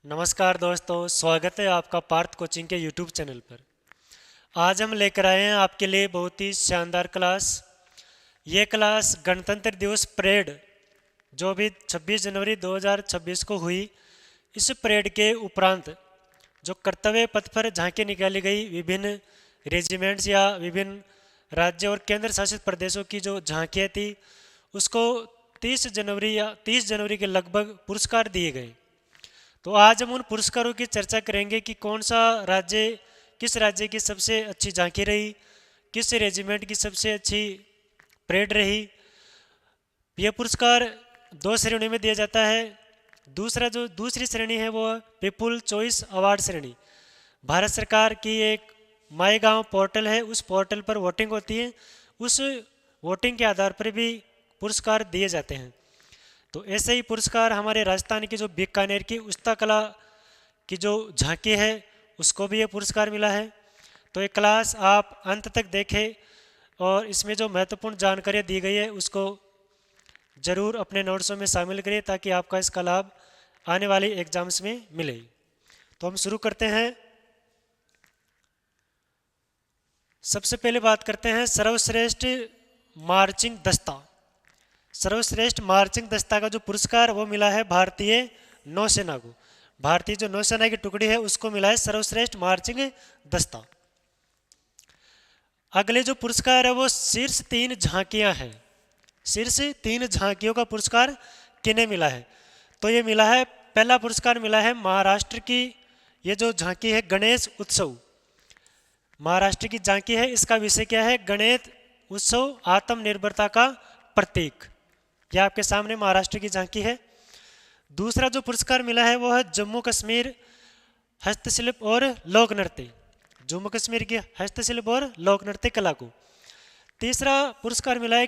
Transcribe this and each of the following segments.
नमस्कार दोस्तों, स्वागत है आपका पार्थ कोचिंग के यूट्यूब चैनल पर। आज हम लेकर आए हैं आपके लिए बहुत ही शानदार क्लास। ये क्लास गणतंत्र दिवस परेड जो भी 26 जनवरी 2026 को हुई, इस परेड के उपरांत जो कर्तव्य पथ पर झांकी निकाली गई विभिन्न रेजिमेंट्स या विभिन्न राज्य और केंद्र शासित प्रदेशों की जो झांकियाँ थी, उसको 30 जनवरी या 30 जनवरी के लगभग पुरस्कार दिए गए। तो आज हम उन पुरस्कारों की चर्चा करेंगे कि कौन सा राज्य, किस राज्य की सबसे अच्छी झांकी रही, किस रेजिमेंट की सबसे अच्छी परेड रही। यह पुरस्कार दो श्रेणी में दिया जाता है। दूसरी श्रेणी है वो पीपुल चॉइस अवार्ड श्रेणी। भारत सरकार की एक माई गाँव पोर्टल है, उस पोर्टल पर वोटिंग होती है, उस वोटिंग के आधार पर भी पुरस्कार दिए जाते हैं। तो ऐसे ही पुरस्कार हमारे राजस्थान की जो बीकानेर की उस्ता कला की जो झांकी है, उसको भी ये पुरस्कार मिला है। तो ये क्लास आप अंत तक देखें और इसमें जो महत्वपूर्ण जानकारियाँ दी गई है उसको ज़रूर अपने नोट्सों में शामिल करिए ताकि आपका इसका लाभ आने वाली एग्जाम्स में मिले। तो हम शुरू करते हैं। सबसे पहले बात करते हैं सर्वश्रेष्ठ मार्चिंग दस्ता। सर्वश्रेष्ठ मार्चिंग दस्ता का जो पुरस्कार वो मिला है भारतीय नौसेना को। भारतीय जो नौसेना की टुकड़ी है उसको मिला है सर्वश्रेष्ठ मार्चिंग दस्ता। अगले जो पुरस्कार है वो शीर्ष 3 झांकियां हैं। शीर्ष 3 झांकियों का पुरस्कार किन्हें मिला है? तो ये मिला है, पहला पुरस्कार मिला है महाराष्ट्र की। ये जो झांकी है गणेश उत्सव, महाराष्ट्र की झांकी है। इसका विषय क्या है? गणेश उत्सव आत्मनिर्भरता का प्रतीक। यह आपके सामने महाराष्ट्र की झांकी है। दूसरा जो पुरस्कार मिला है वो है जम्मू कश्मीर हस्तशिल्प और लोक नृत्य, जम्मू कश्मीर की हस्तशिल्प और लोक नृत्य कला को। तीसरा पुरस्कार मिला है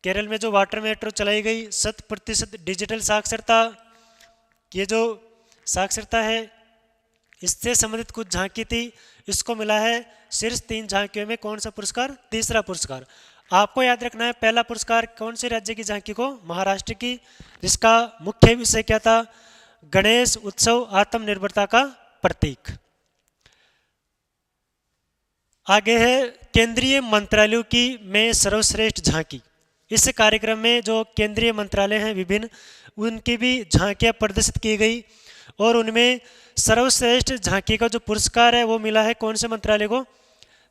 केरल में जो वाटर मेट्रो चलाई गई, 100% डिजिटल साक्षरता। ये जो साक्षरता है इससे संबंधित कुछ झांकी थी, इसको मिला है शीर्ष 3 झांकियों में कौन सा पुरस्कार? तीसरा पुरस्कार। आपको याद रखना है पहला पुरस्कार कौन से राज्य की झांकी को? महाराष्ट्र की, जिसका मुख्य विषय क्या था? गणेश उत्सव आत्मनिर्भरता का प्रतीक। आगे है केंद्रीय मंत्रालयों की में सर्वश्रेष्ठ झांकी। इस कार्यक्रम में जो केंद्रीय मंत्रालय हैं विभिन्न, उनकी भी झांकियां प्रदर्शित की गई और उनमें सर्वश्रेष्ठ झांकी का जो पुरस्कार है वो मिला है कौन से मंत्रालय को?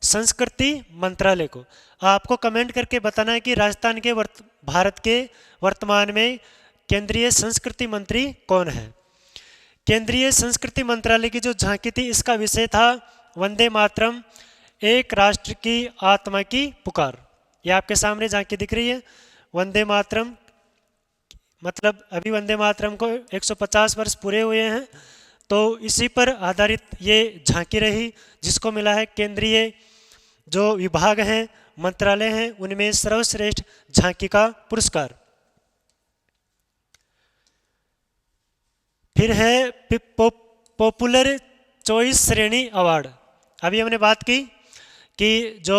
संस्कृति मंत्रालय को। आपको कमेंट करके बताना है कि राजस्थान के भारत के वर्तमान में केंद्रीय संस्कृति मंत्री कौन है। केंद्रीय संस्कृति मंत्रालय की जो झांकी थी इसका विषय था वंदे मातरम, एक राष्ट्र की आत्मा की पुकार। यह आपके सामने झांकी दिख रही है, वंदे मातरम। मतलब अभी वंदे मातरम को 150 वर्ष पूरे हुए हैं, तो इसी पर आधारित ये झांकी रही, जिसको मिला है केंद्रीय जो विभाग हैं, मंत्रालय हैं, उनमें सर्वश्रेष्ठ झांकी का पुरस्कार। फिर है पॉपुलर चॉइस श्रेणी अवार्ड। अभी हमने बात की कि जो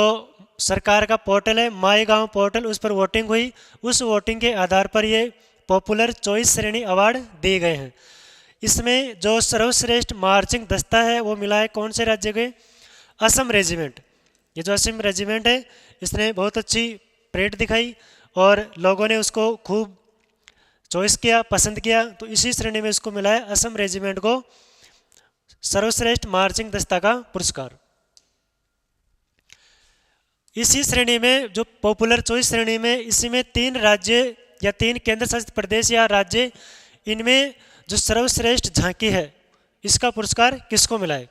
सरकार का पोर्टल है माई गाँव पोर्टल, उस पर वोटिंग हुई, उस वोटिंग के आधार पर ये पॉपुलर चॉइस श्रेणी अवार्ड दिए गए हैं। इसमें जो सर्वश्रेष्ठ मार्चिंग दस्ता है वो मिला है कौन से राज्य के? असम रेजिमेंट। ये जो असम रेजिमेंट है इसने बहुत अच्छी परेड दिखाई और लोगों ने उसको खूब चॉइस किया, पसंद किया, तो इसी श्रेणी में इसको मिला है असम रेजिमेंट को सर्वश्रेष्ठ मार्चिंग दस्ता का पुरस्कार। इसी श्रेणी में जो पॉपुलर चॉइस श्रेणी में, इसी में 3 राज्य या 3 केंद्र शासित प्रदेश या राज्य, इनमें जो सर्वश्रेष्ठ झांकी है इसका पुरस्कार किसको मिला है?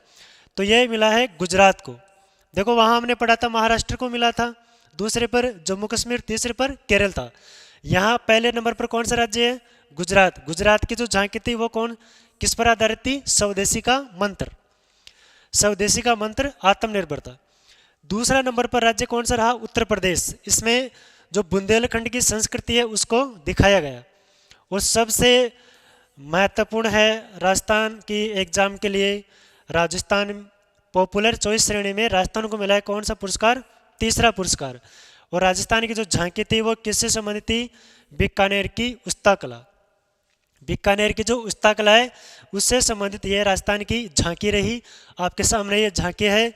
तो यह मिला है गुजरात को। देखो वहाँ हमने पढ़ा था महाराष्ट्र को मिला था, दूसरे पर जम्मू कश्मीर, तीसरे पर केरल था। यहाँ पहले नंबर पर कौन सा राज्य है? गुजरात। गुजरात की जो झांकी थी वो किस पर आधारित थी? स्वदेशी का मंत्र, स्वदेशी का मंत्र, आत्मनिर्भरता। दूसरा नंबर पर राज्य कौन सा रहा? उत्तर प्रदेश। इसमें जो बुंदेलखंड की संस्कृति है उसको दिखाया गया। और सबसे महत्वपूर्ण है राजस्थान की एग्जाम के लिए, राजस्थान पॉपुलर चॉइस श्रेणी में राजस्थान को मिला है कौन सा पुरस्कार? तीसरा पुरस्कार। और राजस्थान की जो झांकी थी वो किससे संबंधित थी? बीकानेर की उस्ता कला। बीकानेर की जो उस्ता कला है उससे संबंधित ये राजस्थान की झांकी रही। आपके सामने ये झांकी है,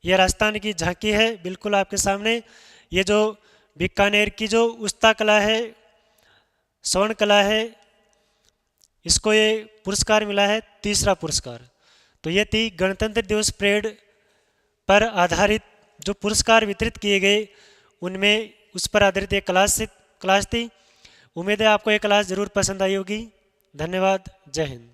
ये राजस्थान की झांकी है बिल्कुल आपके सामने। ये जो बीकानेर की जो उस्ता कला है, स्वर्ण कला है, इसको ये पुरस्कार मिला है, तीसरा पुरस्कार। तो ये थी गणतंत्र दिवस परेड पर आधारित जो पुरस्कार वितरित किए गए, उनमें उस पर आधारित एक क्लास थी। उम्मीद है आपको ये क्लास ज़रूर पसंद आई होगी। धन्यवाद। जय हिंद।